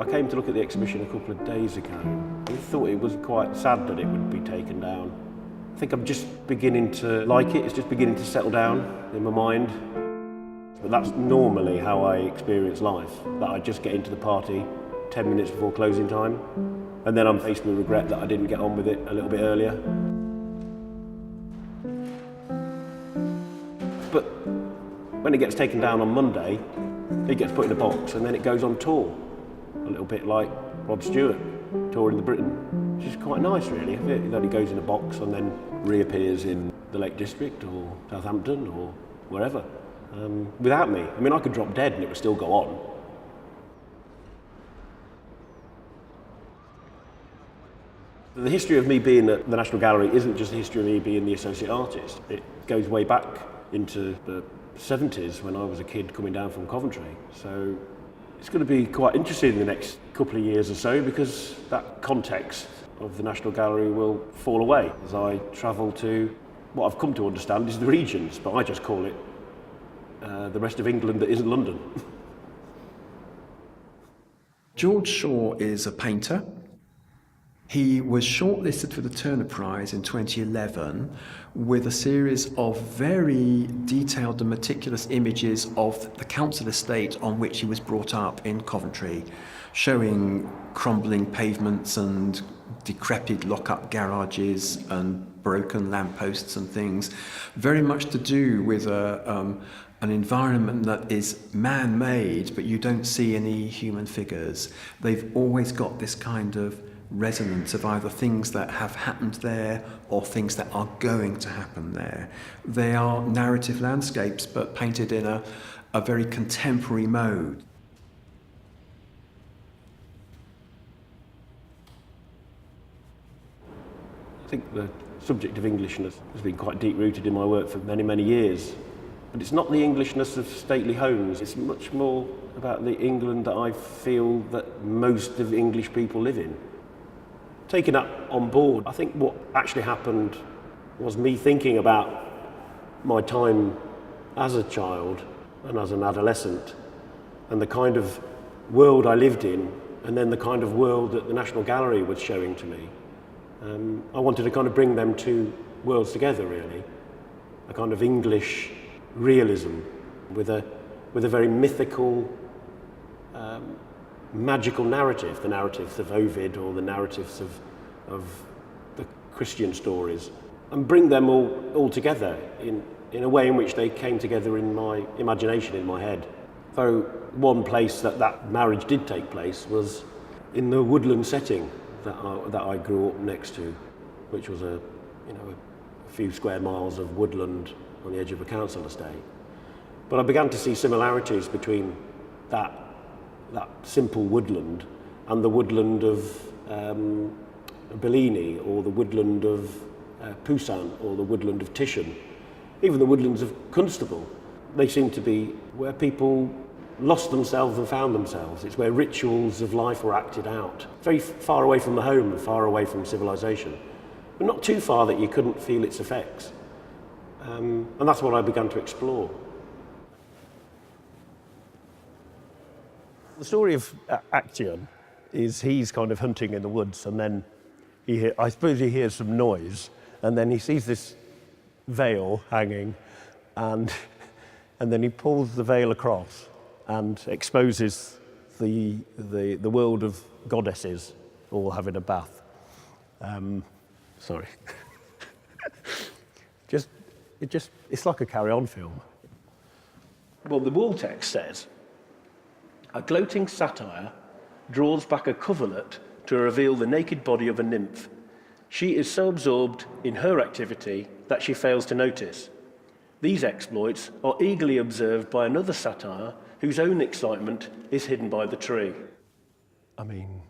came to look at the exhibition a couple of days ago. I thought it was quite sad that it would be taken down. I think I'm just beginning to like it. It's just beginning to settle down in my mind. But that's normally how I experience life, that I just get into the party 10 minutes before closing time, and then I'm faced with regret that I didn't get on with it a little bit earlier. But when it gets taken down on Monday, it gets put in a box and then it goes on tour. A little bit like Rod Stewart touring the Britain, which is quite nice really. That it goes in a box and then reappears in the Lake District or Southampton or wherever. Without me. I mean, I could drop dead and it would still go on. The history of me being at the National Gallery isn't just the history of me being the associate artist. It goes way back into the 70s when I was a kid coming down from Coventry. So it's going to be quite interesting in the next couple of years or so, because that context of the National Gallery will fall away as I travel to what I've come to understand is the regions, but I just call it the rest of England that isn't London. George Shaw is a painter. He was shortlisted for the Turner Prize in 2011 with a series of very detailed and meticulous images of the council estate on which he was brought up in Coventry, showing crumbling pavements and decrepit lock-up garages and broken lampposts and things, very much to do with an environment that is man-made, but you don't see any human figures. They've always got this kind of resonance of either things that have happened there or things that are going to happen there. They are narrative landscapes, but painted in a very contemporary mode. I think the subject of Englishness has been quite deep-rooted in my work for many, many years. But it's not the Englishness of stately homes, it's much more about the England that I feel that most of English people live in. Taking that on board, I think what actually happened was me thinking about my time as a child and as an adolescent and the kind of world I lived in and then the kind of world that the National Gallery was showing to me. I wanted to kind of bring them two worlds together really, a kind of English realism with a very mythical, magical narrative, the narratives of Ovid or the narratives of the Christian stories, and bring them all together in a way in which they came together in my imagination, in my head. Though one place that marriage did take place was in the woodland setting that I grew up next to, which was a few square miles of woodland on the edge of a council estate. But I began to see similarities between that simple woodland and the woodland of Bellini, or the woodland of Poussin, or the woodland of Titian, even the woodlands of Constable. They seem to be where people lost themselves and found themselves. It's where rituals of life were acted out, very far away from the home and far away from civilization, but not too far that you couldn't feel its effects. And that's what I began to explore. The story of Actium is he's kind of hunting in the woods, and then I suppose he hears some noise, and then he sees this veil hanging, and then he pulls the veil across and exposes the world of goddesses all having a bath. Sorry. It's like a carry-on film. Well, the wall text says, "A gloating satire draws back a coverlet to reveal the naked body of a nymph. She is so absorbed in her activity that she fails to notice. These exploits are eagerly observed by another satire whose own excitement is hidden by the tree." I mean,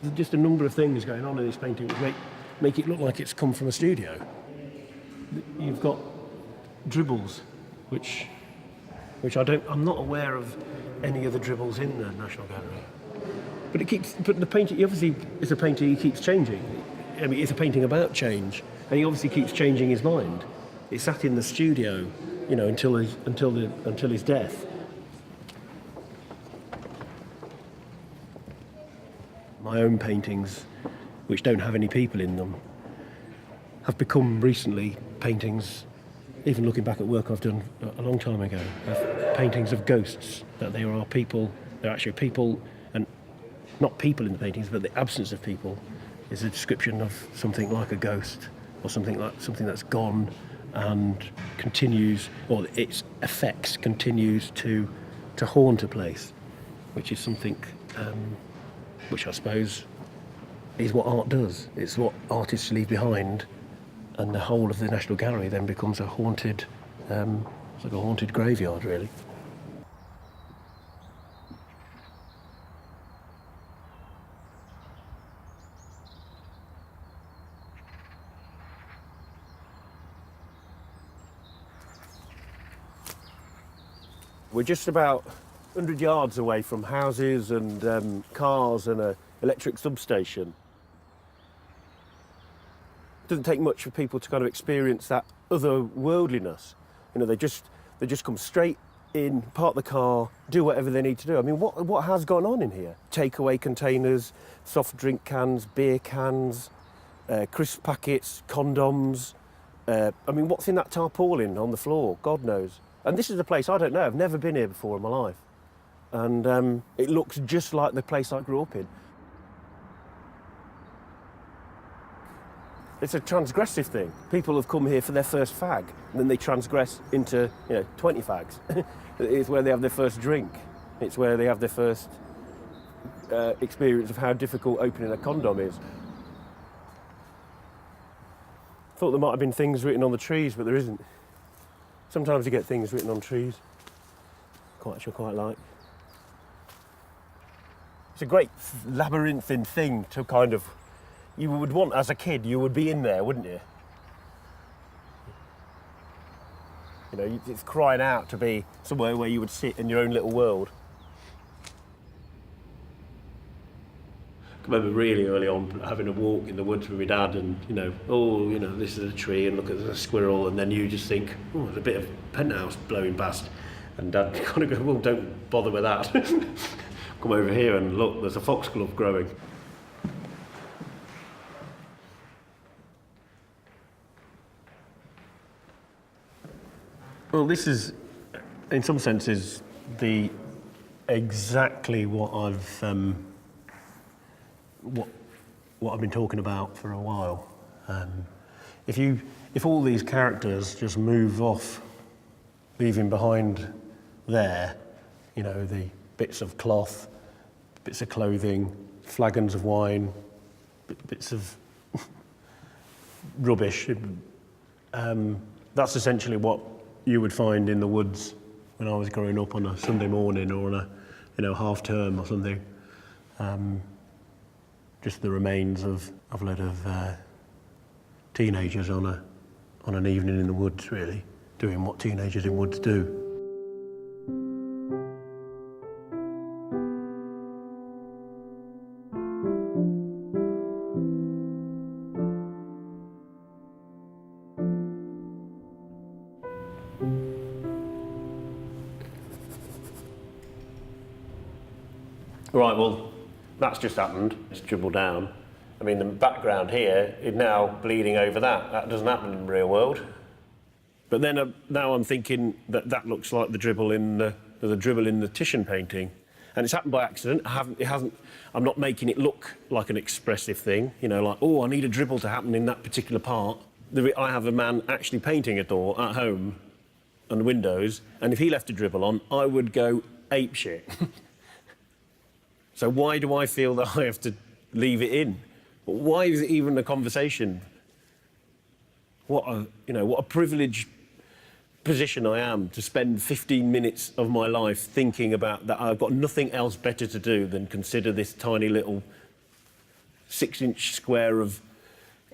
there's just a number of things going on in this painting which make it look like it's come from a studio. You've got dribbles, which I'm not aware of any of the dribbles in the National Gallery. But the painting, obviously, is a painting he keeps changing. I mean, it's a painting about change, and he obviously keeps changing his mind. It sat in the studio, until his death. my own paintings, which don't have any people in them, have become recently paintings, even looking back at work I've done a long time ago, of paintings of ghosts, that there are people, they're actually people, and not people in the paintings, but the absence of people is a description of something like a ghost, or something that's gone and continues, or its effects continues to haunt a place, which is something which I suppose is what art does. It's what artists leave behind, and the whole of the National Gallery then becomes a haunted, it's like a haunted graveyard, really. We're just about 100 yards away from houses and cars and an electric substation. It doesn't take much for people to kind of experience that otherworldliness. You know, they just come straight in, park the car, do whatever they need to do. I mean, what has gone on in here? Takeaway containers, soft drink cans, beer cans, crisp packets, condoms. I mean, what's in that tarpaulin on the floor? God knows. And this is a place I don't know. I've never been here before in my life. And it looks just like the place I grew up in. It's a transgressive thing. People have come here for their first fag, and then they transgress into, 20 fags. It's where they have their first drink. It's where they have their first experience of how difficult opening a condom is. Thought there might have been things written on the trees, but there isn't. Sometimes you get things written on trees, which I quite like. It's a great labyrinthine thing to kind of, you would want as a kid, you would be in there, wouldn't you? You know, it's crying out to be somewhere where you would sit in your own little world. I remember really early on having a walk in the woods with my dad and, this is a tree and look at the squirrel, and then you just think, oh, there's a bit of penthouse blowing past. And Dad kind of go, well, don't bother with that. Come over here and look, there's a foxglove growing. Well, this is, in some senses, exactly what I've what I've been talking about for a while. If all these characters just move off, leaving behind there, the bits of cloth, bits of clothing, flagons of wine, bits of rubbish, that's essentially what you would find in the woods when I was growing up on a Sunday morning or on a half term or something. Just the remains of a lot of teenagers on an evening in the woods, really, doing what teenagers in woods do. Right, well, that's just happened. It's dribbled down. I mean, the background here is now bleeding over that. That doesn't happen in the real world. But then now I'm thinking that looks like the dribble in the Titian painting, and it's happened by accident. I'm not making it look like an expressive thing. Like, oh, I need a dribble to happen in that particular part. I have a man actually painting a door at home on the windows, and if he left a dribble on, I would go apeshit. So why do I feel that I have to leave it in? Why is it even a conversation? What a privileged position I am to spend 15 minutes of my life thinking about that. I've got nothing else better to do than consider this tiny little 6-inch square of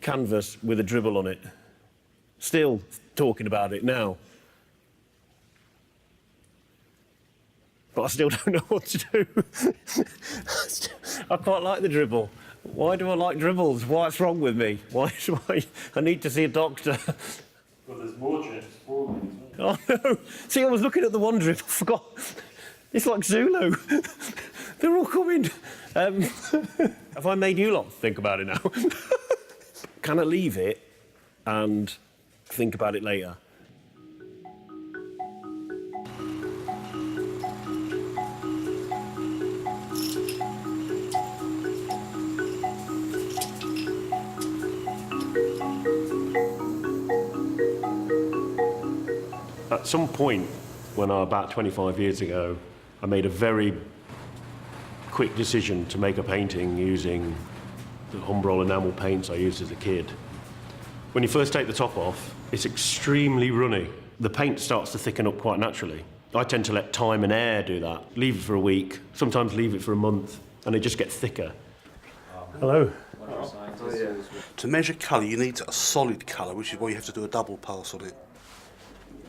canvas with a dribble on it. Still talking about it now. But I still don't know what to do. I quite like the dribble. Why do I like dribbles? What's wrong with me? I need to see a doctor. Well, there's more chips forming. Oh no! See, I was looking at the one dribble. I forgot. It's like Zulu. They're all coming. Have I made you lot think about it now? Can I leave it and think about it later? At some point, about 25 years ago, I made a very quick decision to make a painting using the Humbrol enamel paints I used as a kid. When you first take the top off, it's extremely runny. The paint starts to thicken up quite naturally. I tend to let time and air do that. Leave it for a week, sometimes leave it for a month, and it just gets thicker. Hello. To measure colour, you need a solid colour, which is why you have to do a double pass on it.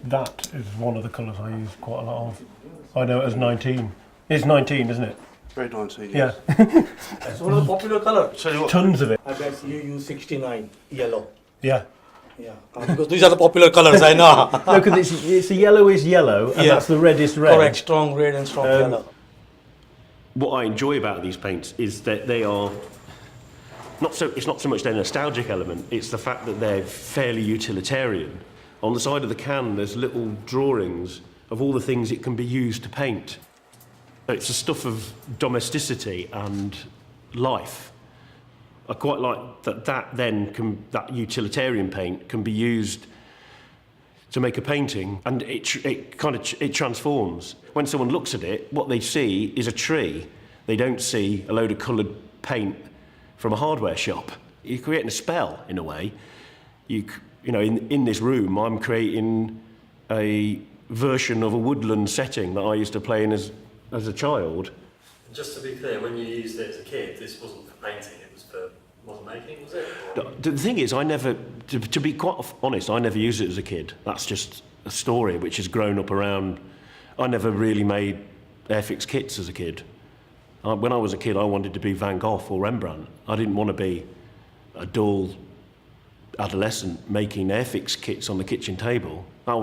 That is one of the colours I use quite a lot of. I know it as 19. It's 19, isn't it? Very 19, Yeah. It's one of the popular colours. Tons of it. I guess you use 69, yellow. Yeah. Yeah, because these are the popular colours, I know. No, because it's the yellowish yellow, and Yeah. that's the reddest red. Correct, strong red and strong yellow. What I enjoy about these paints is that they are it's not so much their nostalgic element, it's the fact that they're fairly utilitarian. On the side of the can, there's little drawings of all the things it can be used to paint. It's a stuff of domesticity and life. I quite like that utilitarian paint can be used to make a painting, and it transforms. When someone looks at it, what they see is a tree. They don't see a load of coloured paint from a hardware shop. You're creating a spell, in a way. You know, in this room, I'm creating a version of a woodland setting that I used to play in as a child. Just to be clear, when you used it as a kid, this wasn't for painting, it was for model making, was it? Or? The thing is, to be quite honest, I never used it as a kid. That's just a story which has grown up around. I never really made Airfix kits as a kid. When I was a kid, I wanted to be Van Gogh or Rembrandt. I didn't want to be a dull adolescent making Airfix kits on the kitchen table. That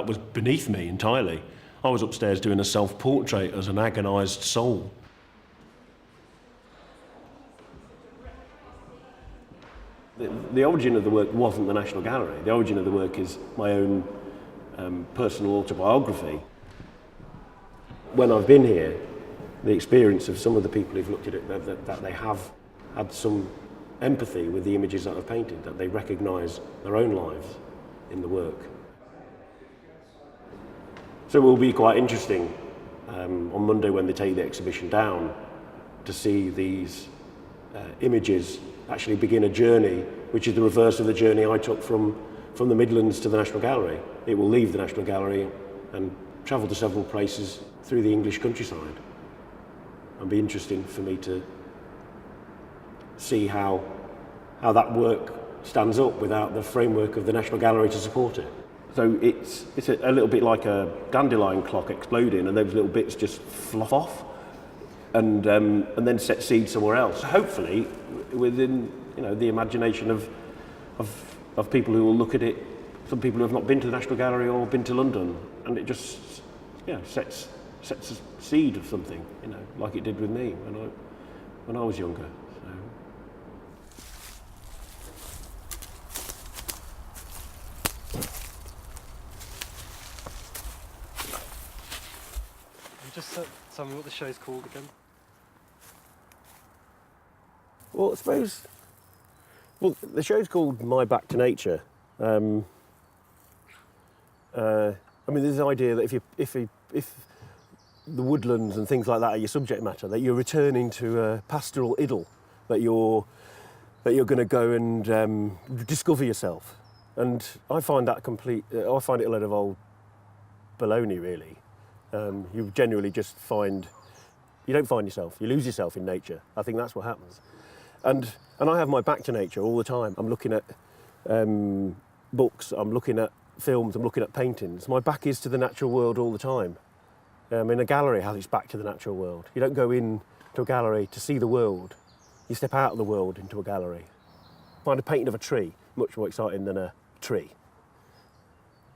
was beneath me entirely. I was upstairs doing a self-portrait as an agonised soul. The origin of the work wasn't the National Gallery. The origin of the work is my own personal autobiography. When I've been here, the experience of some of the people who've looked at it, that they have had some empathy with the images that I've painted, that they recognise their own lives in the work. So it will be quite interesting on Monday when they take the exhibition down to see these images actually begin a journey which is the reverse of the journey I took from the Midlands to the National Gallery. It will leave the National Gallery and travel to several places through the English countryside. It'll be interesting for me to see how that work stands up without the framework of the National Gallery to support it. So it's a little bit like a dandelion clock exploding, and those little bits just fluff off and then set seed somewhere else. Hopefully, within the imagination of people who will look at it, some people who have not been to the National Gallery or been to London, and it just sets a seed of something, like it did with me when I was younger. Just tell me what the show's called again. Well, I suppose. Well, the show's called My Back to Nature. I mean, there's the idea that if the woodlands and things like that are your subject matter, that you're returning to a pastoral idyll, that you're going to go and discover yourself. And I find that I find it a load of old baloney, really. You generally just you don't find yourself, you lose yourself in nature. I think that's what happens. And I have my back to nature all the time. I'm looking at books, I'm looking at films, I'm looking at paintings. My back is to the natural world all the time. In a gallery has its back to the natural world. You don't go in to a gallery to see the world. You step out of the world into a gallery. I find a painting of a tree much more exciting than a tree,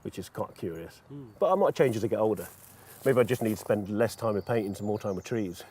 which is quite curious. But I might change as I get older. Maybe I just need to spend less time with paintings and more time with trees.